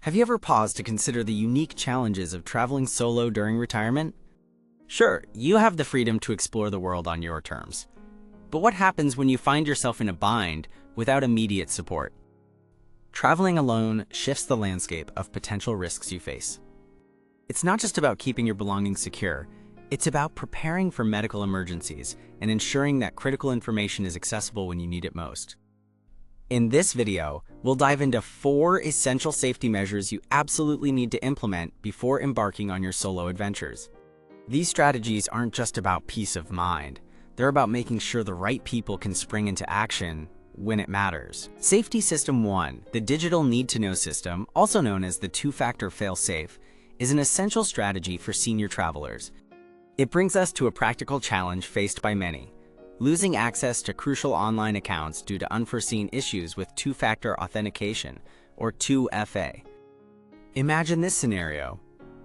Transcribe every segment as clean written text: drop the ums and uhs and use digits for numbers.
Have you ever paused to consider the unique challenges of traveling solo during retirement? Sure, you have the freedom to explore the world on your terms. But what happens when you find yourself in a bind without immediate support? Traveling alone shifts the landscape of potential risks you face. It's not just about keeping your belongings secure, it's about preparing for medical emergencies and ensuring that critical information is accessible when you need it most. In this video, we'll dive into 4 essential safety measures you absolutely need to implement before embarking on your solo adventures. These strategies aren't just about peace of mind. They're about making sure the right people can spring into action when it matters. Safety System 1, the Digital Need-to-Know System, also known as the Two-Factor Fail-Safe, is an essential strategy for senior travelers. It brings us to a practical challenge faced by many: losing access to crucial online accounts due to unforeseen issues with two-factor authentication, or 2FA. Imagine this scenario.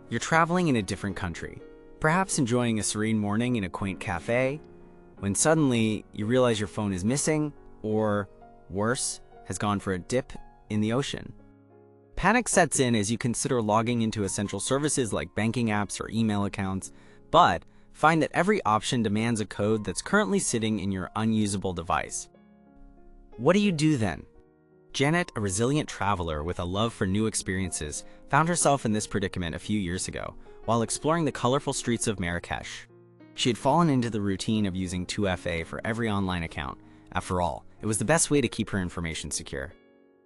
You're traveling in a different country, perhaps enjoying a serene morning in a quaint cafe, when suddenly you realize your phone is missing, or worse, has gone for a dip in the ocean. Panic sets in as you consider logging into essential services like banking apps or email accounts, but find that every option demands a code that's currently sitting in your unusable device. What do you do then? Janet, a resilient traveler with a love for new experiences, found herself in this predicament a few years ago while exploring the colorful streets of Marrakesh. She had fallen into the routine of using 2FA for every online account. After all, it was the best way to keep her information secure.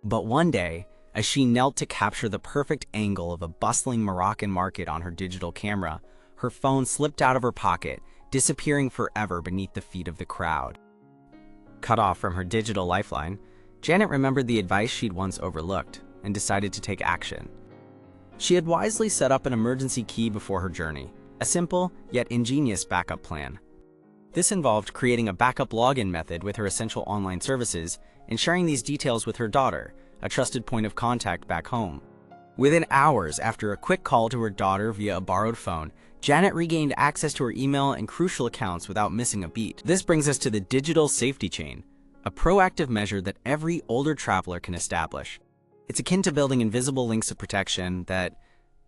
But one day, as she knelt to capture the perfect angle of a bustling Moroccan market on her digital camera, her phone slipped out of her pocket, disappearing forever beneath the feet of the crowd. Cut off from her digital lifeline, Janet remembered the advice she'd once overlooked and decided to take action. She had wisely set up an emergency key before her journey, a simple yet ingenious backup plan. This involved creating a backup login method with her essential online services and sharing these details with her daughter, a trusted point of contact back home. Within hours after a quick call to her daughter via a borrowed phone, Janet regained access to her email and crucial accounts without missing a beat. This brings us to the digital safety chain, a proactive measure that every older traveler can establish. It's akin to building invisible links of protection that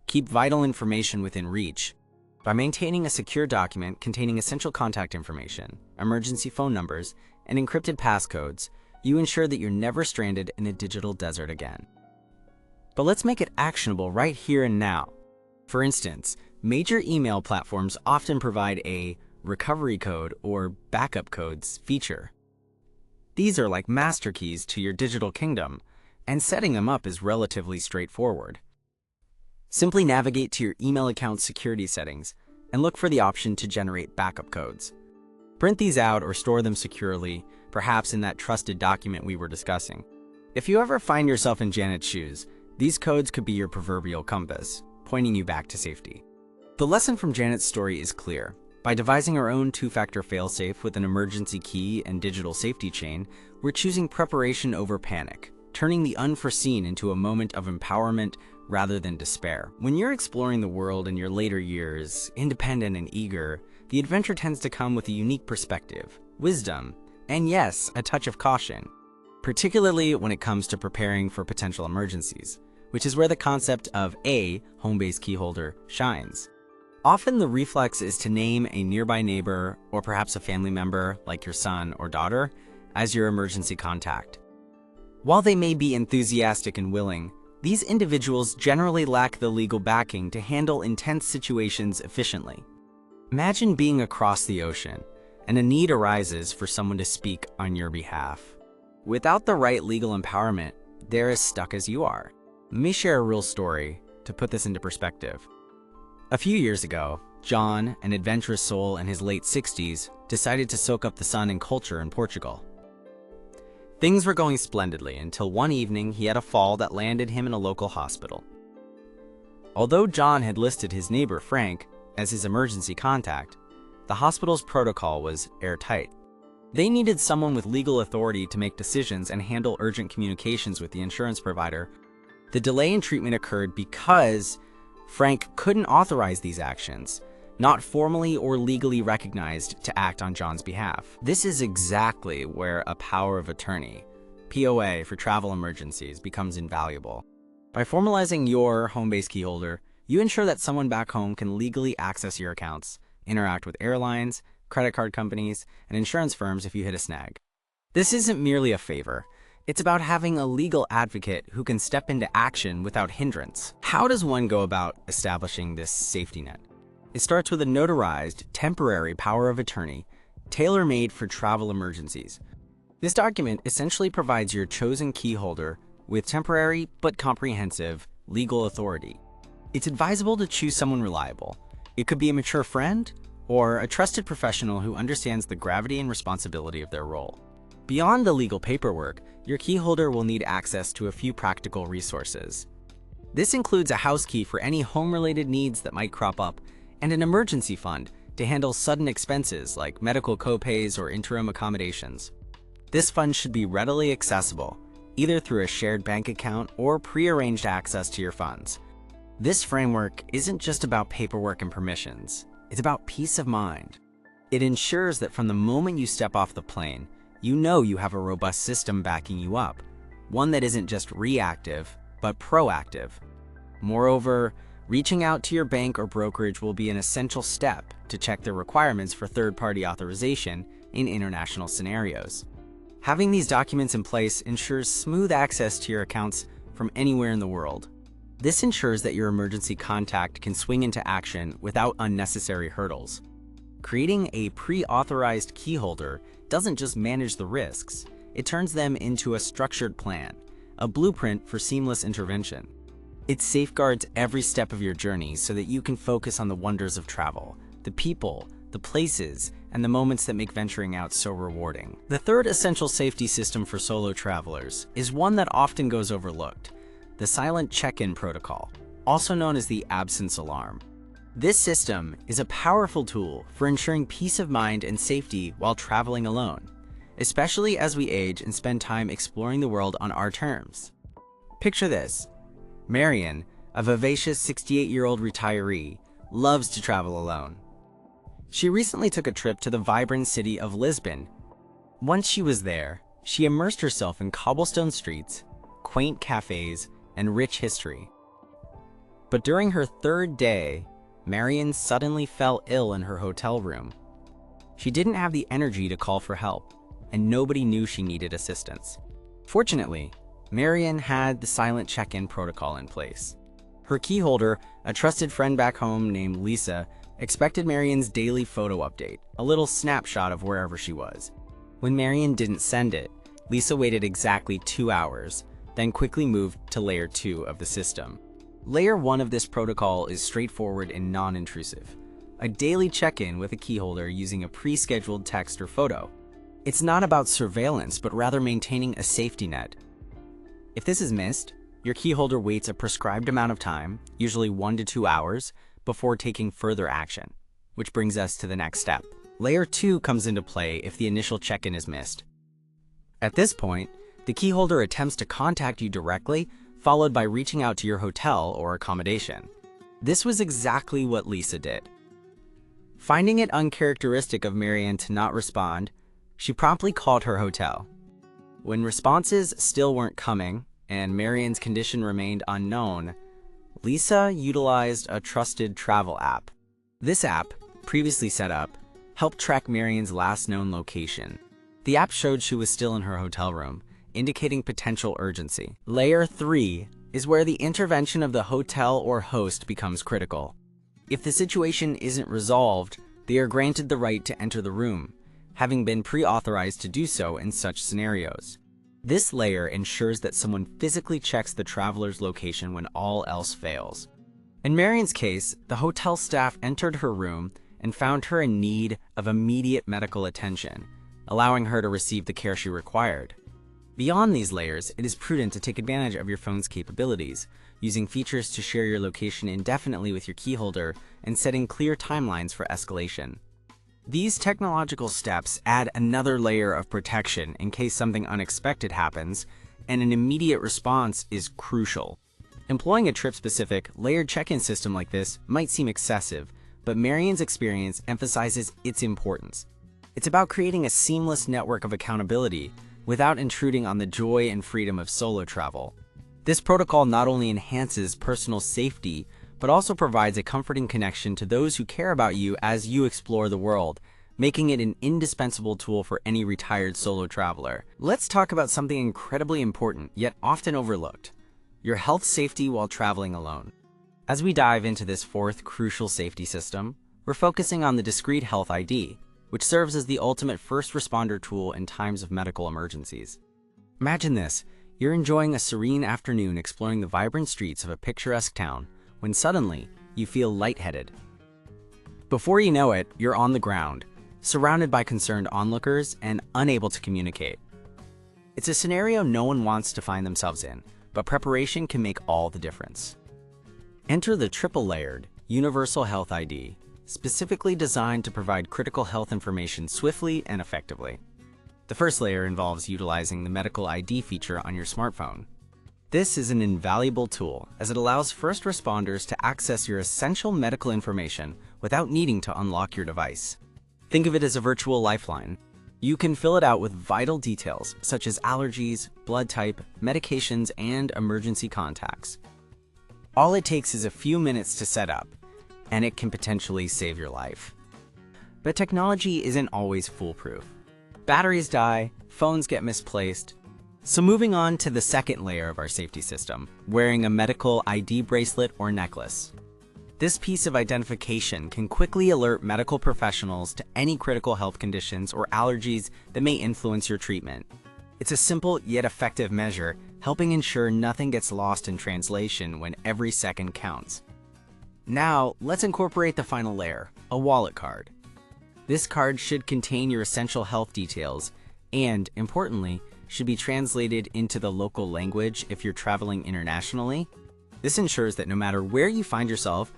keep vital information within reach. By maintaining a secure document containing essential contact information, emergency phone numbers, and encrypted passcodes, you ensure that you're never stranded in a digital desert again. But let's make it actionable right here and now. For instance, major email platforms often provide a recovery code or backup codes feature. These are like master keys to your digital kingdom, and setting them up is relatively straightforward. Simply navigate to your email account security settings and look for the option to generate backup codes. Print these out or store them securely, perhaps in that trusted document we were discussing. If you ever find yourself in Janet's shoes, these codes could be your proverbial compass, pointing you back to safety. The lesson from Janet's story is clear. By devising our own two-factor failsafe with an emergency key and digital safety chain, we're choosing preparation over panic, turning the unforeseen into a moment of empowerment rather than despair. When you're exploring the world in your later years, independent and eager, the adventure tends to come with a unique perspective, wisdom, and yes, a touch of caution, particularly when it comes to preparing for potential emergencies, which is where the concept of a home-based keyholder shines. Often the reflex is to name a nearby neighbor or perhaps a family member like your son or daughter as your emergency contact. While they may be enthusiastic and willing, these individuals generally lack the legal backing to handle intense situations efficiently. Imagine being across the ocean and a need arises for someone to speak on your behalf. Without the right legal empowerment, they're as stuck as you are. Let me share a real story to put this into perspective. A few years ago, John, an adventurous soul in his late 60s, decided to soak up the sun and culture in Portugal. Things were going splendidly until one evening he had a fall that landed him in a local hospital. Although John had listed his neighbor Frank as his emergency contact, the hospital's protocol was airtight. They needed someone with legal authority to make decisions and handle urgent communications with the insurance provider. The delay in treatment occurred because Frank couldn't authorize these actions, not formally or legally recognized to act on John's behalf. This is exactly where a power of attorney, POA for travel emergencies, becomes invaluable. By formalizing your home-based keyholder, you ensure that someone back home can legally access your accounts, interact with airlines, credit card companies, and insurance firms if you hit a snag. This isn't merely a favor. It's about having a legal advocate who can step into action without hindrance. How does one go about establishing this safety net? It starts with a notarized, temporary power of attorney, tailor-made for travel emergencies. This document essentially provides your chosen keyholder with temporary but comprehensive legal authority. It's advisable to choose someone reliable. It could be a mature friend or a trusted professional who understands the gravity and responsibility of their role. Beyond the legal paperwork, your keyholder will need access to a few practical resources. This includes a house key for any home-related needs that might crop up, and an emergency fund to handle sudden expenses like medical copays or interim accommodations. This fund should be readily accessible, either through a shared bank account or pre-arranged access to your funds. This framework isn't just about paperwork and permissions, it's about peace of mind. It ensures that from the moment you step off the plane, you know you have a robust system backing you up, one that isn't just reactive, but proactive. Moreover, reaching out to your bank or brokerage will be an essential step to check their requirements for third-party authorization in international scenarios. Having these documents in place ensures smooth access to your accounts from anywhere in the world. This ensures that your emergency contact can swing into action without unnecessary hurdles. Creating a pre-authorized keyholder doesn't just manage the risks, it turns them into a structured plan, a blueprint for seamless intervention. It safeguards every step of your journey so that you can focus on the wonders of travel, the people, the places, and the moments that make venturing out so rewarding. The third essential safety system for solo travelers is one that often goes overlooked: the silent check-in protocol, also known as the absence alarm. This system is a powerful tool for ensuring peace of mind and safety while traveling alone, especially as we age and spend time exploring the world on our terms. Picture this. Marian, a vivacious 68-year-old retiree, loves to travel alone. She recently took a trip to the vibrant city of Lisbon. Once she was there, she immersed herself in cobblestone streets, quaint cafes, and rich history. But during her third day, Marian suddenly fell ill in her hotel room. She didn't have the energy to call for help, and nobody knew she needed assistance. Fortunately, Marian had the silent check-in protocol in place. Her keyholder, a trusted friend back home named Lisa, expected Marian's daily photo update, a little snapshot of wherever she was. When Marian didn't send it, Lisa waited exactly 2 hours, then quickly moved to layer 2 of the system. Layer 1 of this protocol is straightforward and non-intrusive: a daily check-in with a keyholder using a pre-scheduled text or photo. It's not about surveillance, but rather maintaining a safety net. If this is missed, your keyholder waits a prescribed amount of time, usually 1 to 2 hours, before taking further action, which brings us to the next step. Layer 2 comes into play if the initial check-in is missed. At this point, the keyholder attempts to contact you directly, followed by reaching out to your hotel or accommodation. This was exactly what Lisa did. Finding it uncharacteristic of Marian to not respond, she promptly called her hotel. When responses still weren't coming and Marian's condition remained unknown, Lisa utilized a trusted travel app. This app, previously set up, helped track Marian's last known location. The app showed she was still in her hotel room, indicating potential urgency. Layer 3 is where the intervention of the hotel or host becomes critical. If the situation isn't resolved, they are granted the right to enter the room, having been pre-authorized to do so in such scenarios. This layer ensures that someone physically checks the traveler's location when all else fails. In Marian's case, the hotel staff entered her room and found her in need of immediate medical attention, allowing her to receive the care she required. Beyond these layers, it is prudent to take advantage of your phone's capabilities, using features to share your location indefinitely with your keyholder and setting clear timelines for escalation. These technological steps add another layer of protection in case something unexpected happens, and an immediate response is crucial. Employing a trip-specific, layered check-in system like this might seem excessive, but Marian's experience emphasizes its importance. It's about creating a seamless network of accountability without intruding on the joy and freedom of solo travel. This protocol not only enhances personal safety, but also provides a comforting connection to those who care about you as you explore the world, making it an indispensable tool for any retired solo traveler. Let's talk about something incredibly important, yet often overlooked: your health safety while traveling alone. As we dive into this fourth crucial safety system, we're focusing on the Discreet Health ID, which serves as the ultimate first responder tool in times of medical emergencies. Imagine this: you're enjoying a serene afternoon exploring the vibrant streets of a picturesque town, when suddenly you feel lightheaded. Before you know it, you're on the ground, surrounded by concerned onlookers and unable to communicate. It's a scenario no one wants to find themselves in, but preparation can make all the difference. Enter the triple-layered Universal Health ID, specifically designed to provide critical health information swiftly and effectively. The first layer involves utilizing the medical ID feature on your smartphone. This is an invaluable tool as it allows first responders to access your essential medical information without needing to unlock your device. Think of it as a virtual lifeline. You can fill it out with vital details such as allergies, blood type, medications, and emergency contacts. All it takes is a few minutes to set up, and it can potentially save your life. But technology isn't always foolproof. Batteries die, phones get misplaced. So moving on to the second layer of our safety system, wearing a medical ID bracelet or necklace. This piece of identification can quickly alert medical professionals to any critical health conditions or allergies that may influence your treatment. It's a simple yet effective measure, helping ensure nothing gets lost in translation when every second counts. Now, let's incorporate the final layer, a wallet card. This card should contain your essential health details and, importantly, should be translated into the local language if you're traveling internationally. This ensures that no matter where you find yourself,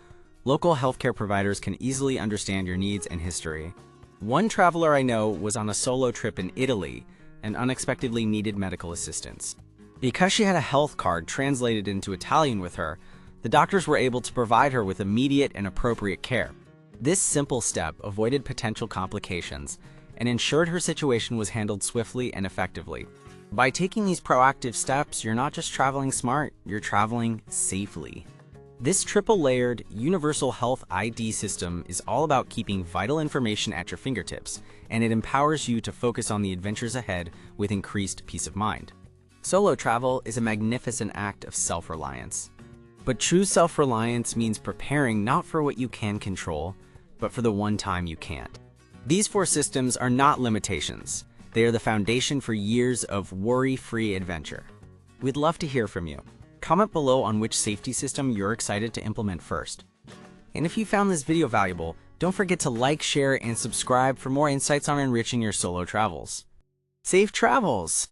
local healthcare providers can easily understand your needs and history. One traveler I know was on a solo trip in Italy and unexpectedly needed medical assistance. Because she had a health card translated into Italian with her, the doctors were able to provide her with immediate and appropriate care. This simple step avoided potential complications and ensured her situation was handled swiftly and effectively. By taking these proactive steps, you're not just traveling smart, you're traveling safely. This triple-layered Universal Health ID system is all about keeping vital information at your fingertips, and it empowers you to focus on the adventures ahead with increased peace of mind. Solo travel is a magnificent act of self-reliance. But true self-reliance means preparing not for what you can control, but for the one time you can't. These four systems are not limitations. They are the foundation for years of worry-free adventure. We'd love to hear from you. Comment below on which safety system you're excited to implement first. And if you found this video valuable, don't forget to like, share, and subscribe for more insights on enriching your solo travels. Safe travels!